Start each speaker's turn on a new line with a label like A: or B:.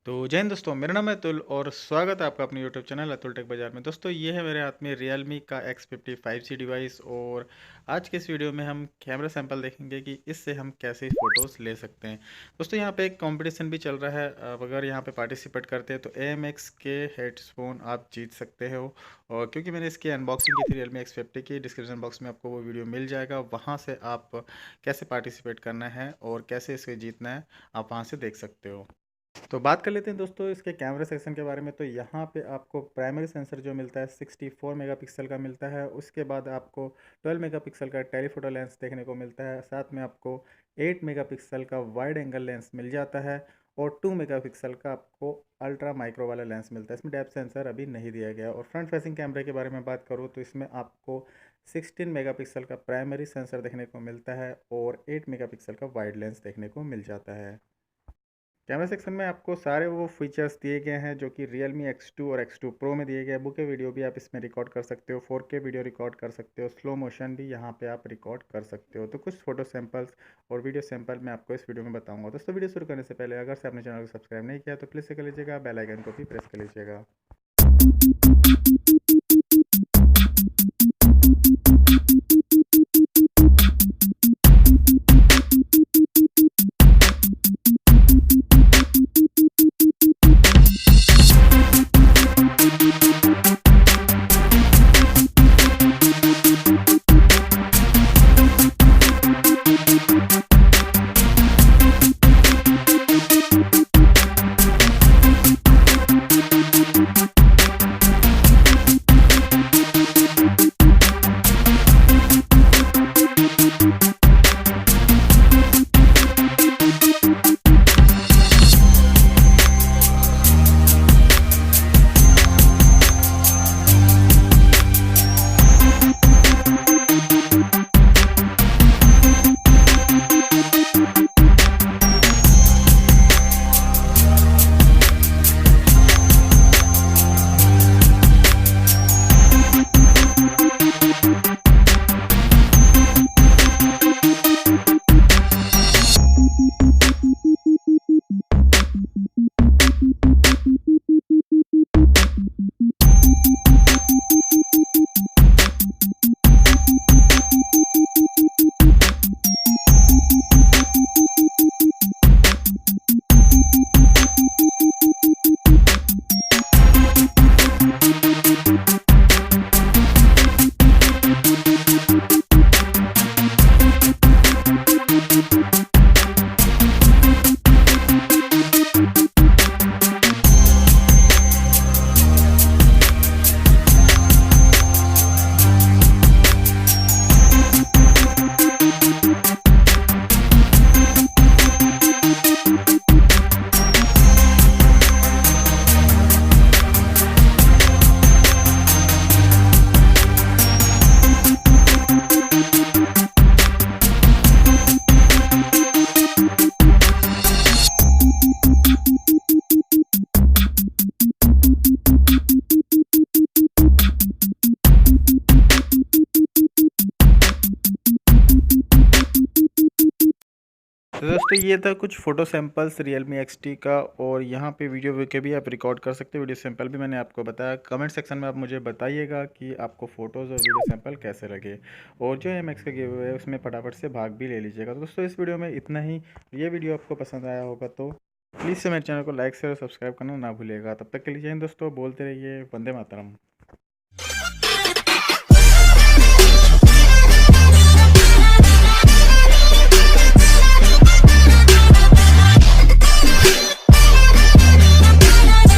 A: तो जय हिंद दोस्तों, मेरा नाम है अतुल और स्वागत है आपका अपने यूट्यूब चैनल अतुल टेक बाजार में। दोस्तों ये है मेरे हाथ में Realme का X50 5G डिवाइस और आज के इस वीडियो में हम कैमरा सैंपल देखेंगे कि इससे हम कैसे फ़ोटोज़ ले सकते हैं। दोस्तों यहाँ पे एक कंपटीशन भी चल रहा है, आप अगर यहाँ पे पार्टिसिपेट करते हैं तो AMX के हेडफोन आप जीत सकते हो। और क्योंकि मैंने इसकी अनबॉक्सिंग की थी Realme X50 की, डिस्क्रिप्शन बॉक्स में आपको वो वीडियो मिल जाएगा, वहाँ से आप कैसे पार्टिसिपेट करना है और कैसे इसे जीतना है आप वहाँ से देख सकते हो। तो बात कर लेते हैं दोस्तों इसके कैमरा सेक्शन के बारे में। तो यहाँ पे आपको प्राइमरी सेंसर जो मिलता है 64 मेगापिक्सल का मिलता है। उसके बाद आपको 12 मेगापिक्सल का टेलीफोटो लेंस देखने को मिलता है। साथ में आपको 8 मेगापिक्सल का वाइड एंगल लेंस मिल जाता है और 2 मेगापिक्सल का आपको अल्ट्रा माइक्रो वाला लेंस मिलता है। इसमें डेप्थ सेंसर अभी नहीं दिया गया। और फ्रंट फेसिंग कैमरे के बारे में बात करूँ तो इसमें आपको 16 मेगापिक्सल का प्राइमरी सेंसर देखने को मिलता है और 8 मेगापिक्सल का वाइड लेंस देखने को मिल जाता है। कैमरा सेक्शन में आपको सारे वो फीचर्स दिए गए हैं जो कि Realme X2 और X2 Pro में दिए गए हैं। बुके वीडियो भी आप इसमें रिकॉर्ड कर सकते हो, 4K वीडियो रिकॉर्ड कर सकते हो, स्लो मोशन भी यहाँ पे आप रिकॉर्ड कर सकते हो। तो कुछ फोटो सैंपल्स और वीडियो सैंपल मैं आपको इस वीडियो में बताऊंगा। दोस्तों वीडियो शुरू करने से पहले अगर से आपने चैनल को सब्सक्राइब नहीं किया तो प्लीज़ से कर लीजिएगा, बेल आइकन को भी प्रेस कर लीजिएगा। तो दोस्तों ये था कुछ फ़ोटो सैंपल्स Realme XT का। और यहाँ पे वीडियो के भी आप रिकॉर्ड कर सकते हो, वीडियो सैंपल भी मैंने आपको बताया। कमेंट सेक्शन में आप मुझे बताइएगा कि आपको फ़ोटोज़ और वीडियो सैंपल कैसे लगे। और जो MX का गिव है उसमें फटाफट से भाग भी ले लीजिएगा। तो दोस्तों इस वीडियो में इतना ही। ये वीडियो आपको पसंद आया होगा तो प्लीज़ से मेरे चैनल को लाइक शेयर और सब्सक्राइब करना ना भूलिएगा। तब तक के लिए जय हिंद दोस्तों, बोलते रहिए वंदे मातरम।